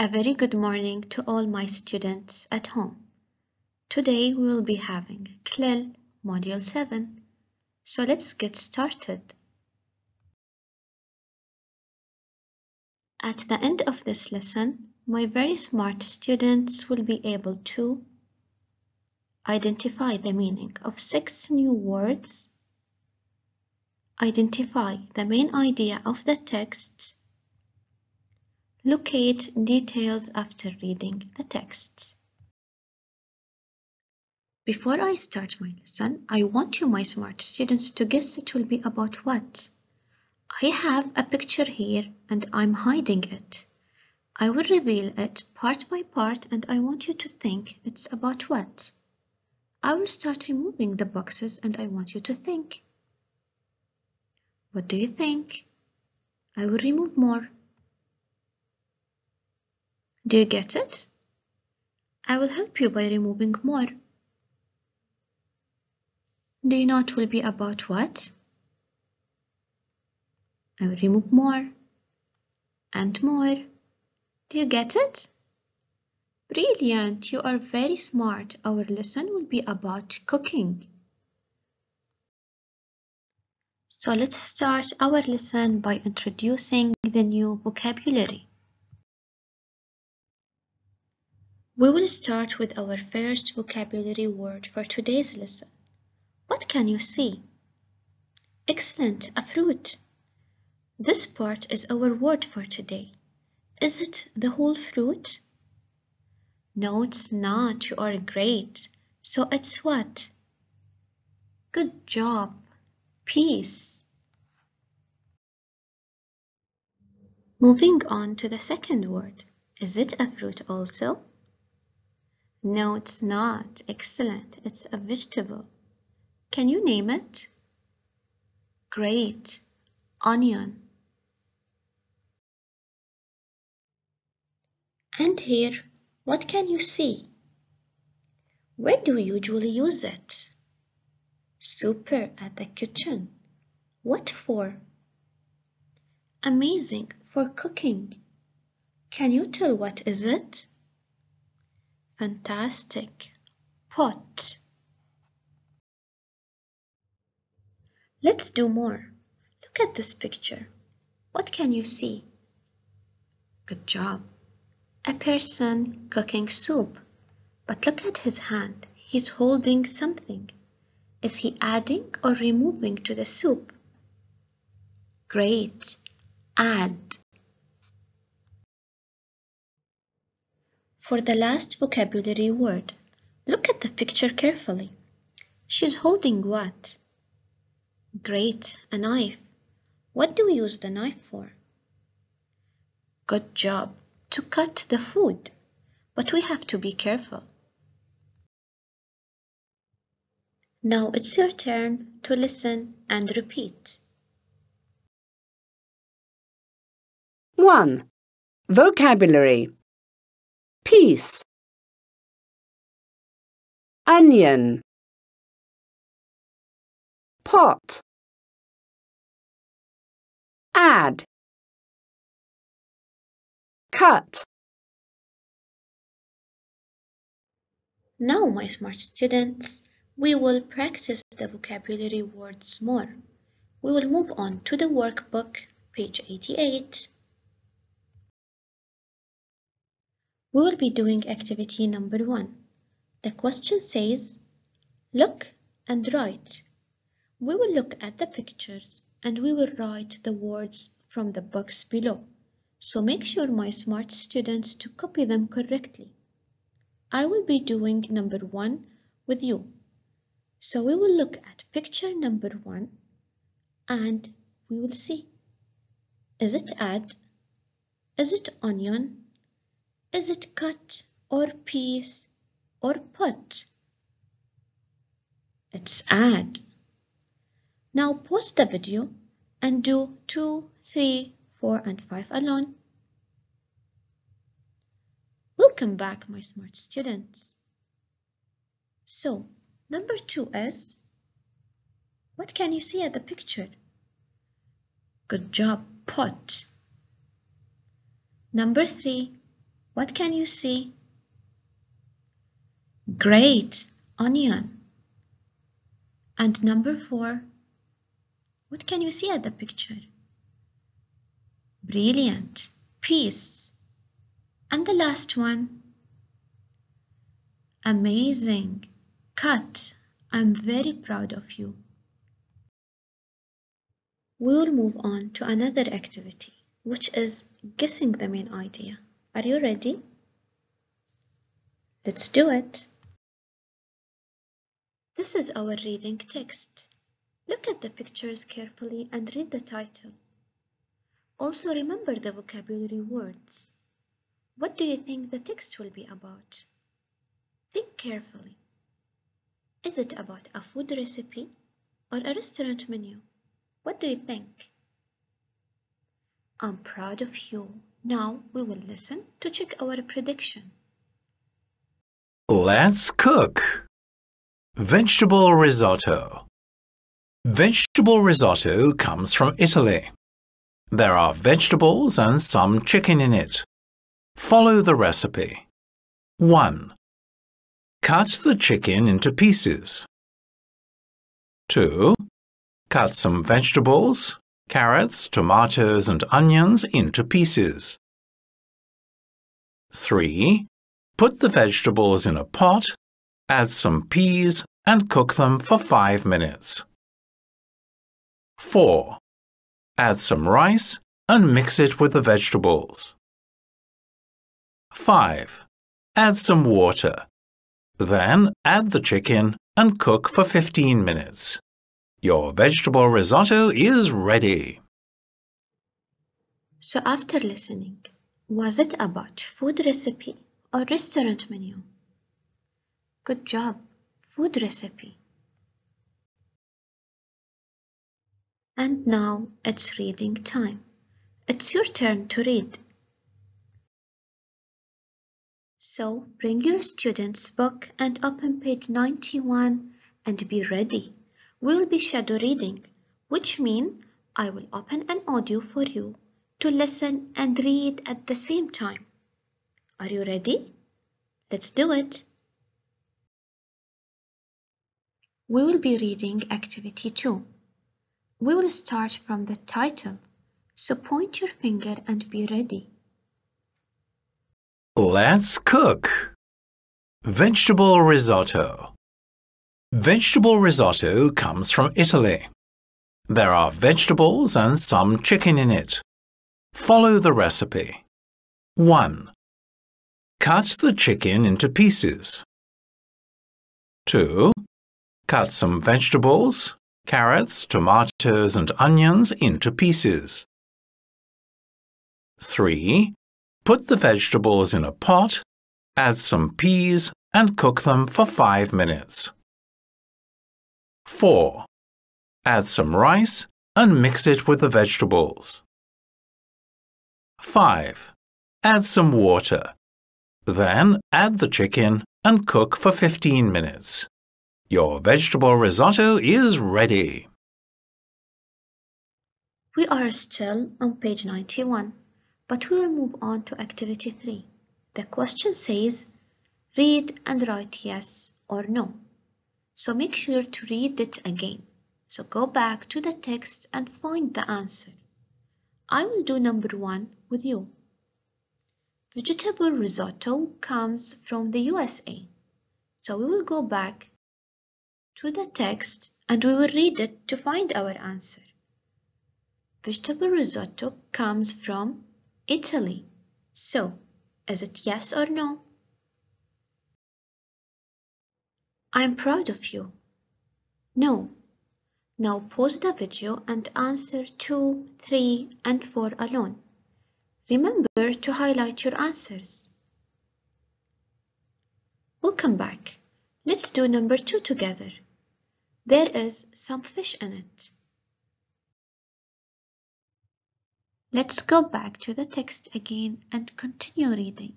A very good morning to all my students at home. Today we will be having CLIL Module 7. So let's get started. At the end of this lesson, my very smart students will be able to identify the meaning of 6 new words, identify the main idea of the text, locate details after reading the text. Before I start my lesson, I want you, my smart students, to guess it will be about what. I have a picture here and I'm hiding it. I will reveal it part by part and I want you to think it's about what. I will start removing the boxes and I want you to think. What do you think? I will remove more. Do you get it? I will help you by removing more. Do you know it will be about what? I will remove more and more. Do you get it? Brilliant! You are very smart. Our lesson will be about cooking. So let's start our lesson by introducing the new vocabulary. We will start with our first vocabulary word for today's lesson. What can you see? Excellent, a fruit. This part is our word for today. Is it the whole fruit? No, it's not. You are great. So it's what? Good job. Peace. Moving on to the second word. Is it a fruit also? No, it's not. Excellent. It's a vegetable. Can you name it? Great. Onion. And here, what can you see? Where do we usually use it? Super, at the kitchen. What for? Amazing, for cooking. Can you tell what is it? Fantastic. Pot. Let's do more. Look at this picture. What can you see? Good job. A person cooking soup. But look at his hand. He's holding something. Is he adding or removing to the soup? Great. Add. For the last vocabulary word, look at the picture carefully. She's holding what? Great, a knife. What do we use the knife for? Good job, to cut the food. But we have to be careful. Now it's your turn to listen and repeat. 1. Vocabulary. Peace. Onion. Pot. Add. Cut. Now, my smart students, we will practice the vocabulary words more. We will move on to the workbook, page 88. We will be doing activity number 1. The question says, look and write. We will look at the pictures and we will write the words from the box below. So make sure, my smart students, to copy them correctly. I will be doing number 1 with you. So we will look at picture number 1 and we will see. Is it add? Is it onion? Is it cut or piece or pot? It's add. Now pause the video and do 2, 3, 4 and 5 alone. Welcome back, my smart students. So, number 2 is, what can you see at the picture? Good job, pot. Number 3, What can you see? Great, onion. And number 4, what can you see at the picture? Brilliant, peas. And the last one? Amazing, cut. I'm very proud of you. We will move on to another activity, which is guessing the main idea. Are you ready? Let's do it. This is our reading text. Look at the pictures carefully and read the title. Also remember the vocabulary words. What do you think the text will be about? Think carefully. Is it about a food recipe or a restaurant menu? What do you think? I'm proud of you. Now we will listen to check our prediction. Let's cook. Vegetable risotto. Vegetable risotto comes from Italy. There are vegetables and some chicken in it. Follow the recipe. 1. Cut the chicken into pieces. 2. Cut some vegetables, carrots, tomatoes and onions into pieces. 3. Put the vegetables in a pot, add some peas and cook them for 5 minutes. 4. Add some rice and mix it with the vegetables. 5. Add some water. Then add the chicken and cook for 15 minutes. Your vegetable risotto is ready. So after listening, was it about food recipe or restaurant menu? Good job, food recipe. And now it's reading time. It's your turn to read. So bring your student's book and open page 91 and be ready. We'll be shadow reading, which means I will open an audio for you to listen and read at the same time. Are you ready? Let's do it. We will be reading activity 2. We will start from the title, so point your finger and be ready. Let's cook. Vegetable risotto. Vegetable risotto comes from Italy. There are vegetables and some chicken in it. Follow the recipe. 1. Cut the chicken into pieces. 2. Cut some vegetables, carrots, tomatoes and onions into pieces. 3. Put the vegetables in a pot, add some peas and cook them for 5 minutes. 4. Add some rice and mix it with the vegetables. 5. Add some water. Then add the chicken and cook for 15 minutes. Your vegetable risotto is ready. We are still on page 91, but we will move on to activity 3. The question says, read and write yes or no. So make sure to read it again. So go back to the text and find the answer. I will do number 1 with you. Vegetable risotto comes from the USA. So we will go back to the text and we will read it to find our answer. Vegetable risotto comes from Italy. So, is it yes or no? I'm proud of you. No. Now pause the video and answer 2, 3, and 4 alone. Remember to highlight your answers. We'll come back. Let's do number 2 together. There is some fish in it. Let's go back to the text again and continue reading.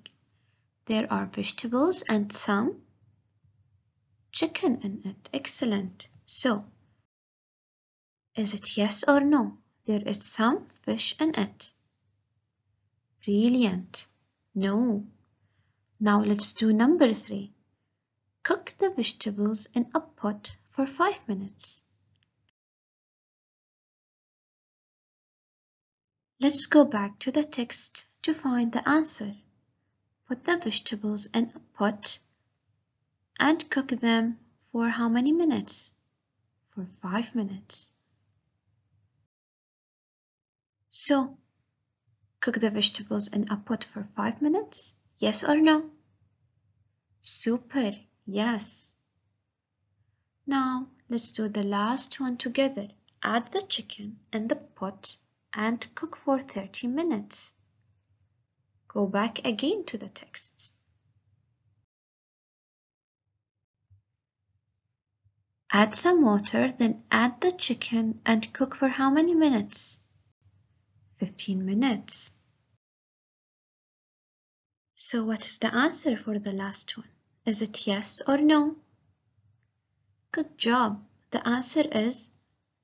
There are vegetables and some chicken in it. Excellent. So, is it yes or no? There is some fish in it. Brilliant. No. Now let's do number 3. Cook the vegetables in a pot for 5 minutes. Let's go back to the text to find the answer. Put the vegetables in a pot and cook them for how many minutes? For 5 minutes. So, cook the vegetables in a pot for 5 minutes? Yes or no? Super, yes. Now, let's do the last one together. Add the chicken in the pot and cook for 30 minutes. Go back again to the text. Add some water, then add the chicken and cook for how many minutes? 15 minutes. So what is the answer for the last one? Is it yes or no? Good job. The answer is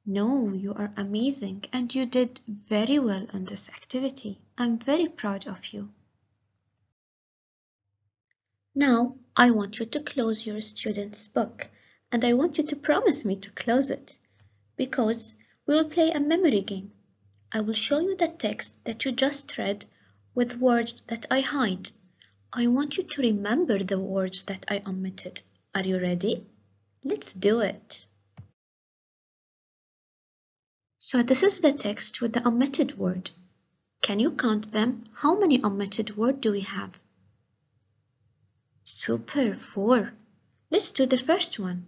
no. You are amazing and you did very well in this activity. I'm very proud of you. Now, I want you to close your student's book and I want you to promise me to close it because we will play a memory game. I will show you the text that you just read with words that I hide. I want you to remember the words that I omitted. Are you ready? Let's do it. So this is the text with the omitted word. Can you count them? How many omitted words do we have? Super, 4. Let's do the first one.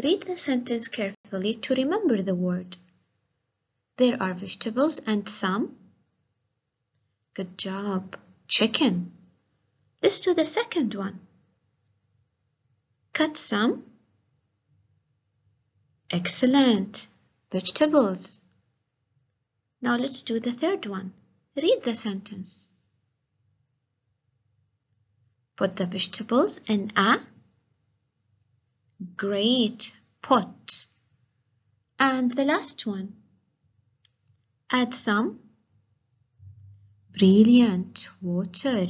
Read the sentence carefully to remember the word. There are vegetables and some. Good job. Chicken. Let's do the second one. Cut some. Excellent. Vegetables. Now let's do the third one. Read the sentence. Put the vegetables in a great pot. And the last one. Add some. Brilliant. Water.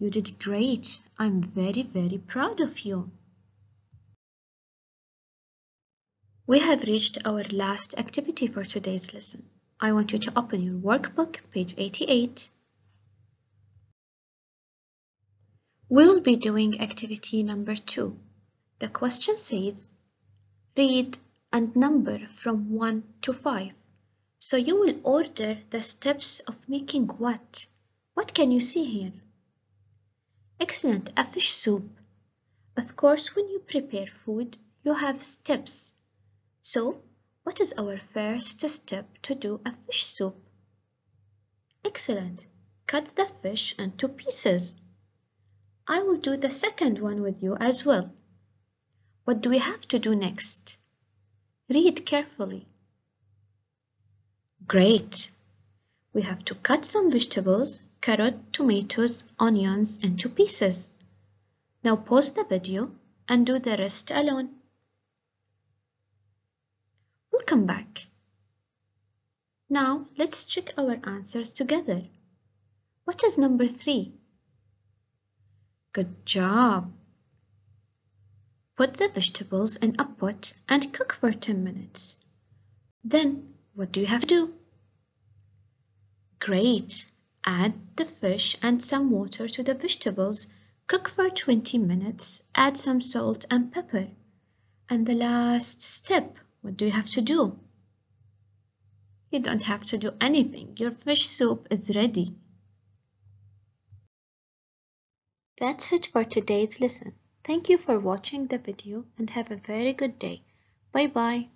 You did great. I'm very, very proud of you. We have reached our last activity for today's lesson. I want you to open your workbook, page 88. We will be doing activity number 2. The question says, read and number from 1 to 5. So you will order the steps of making what? What can you see here? Excellent, a fish soup. Of course, when you prepare food, you have steps. So, what is our first step to do a fish soup? Excellent. Cut the fish into pieces. I will do the second one with you as well. What do we have to do next? Read carefully. Great. We have to cut some vegetables, carrot, tomatoes, onions into pieces. Now pause the video and do the rest alone. We'll come back. Now let's check our answers together. What is number 3? Good job. Put the vegetables in a pot and cook for 10 minutes. Then what do you have to do? Great. Add the fish and some water to the vegetables. Cook for 20 minutes. Add some salt and pepper. And the last step, what do you have to do? You don't have to do anything. Your fish soup is ready. That's it for today's lesson. Thank you for watching the video and have a very good day. Bye bye.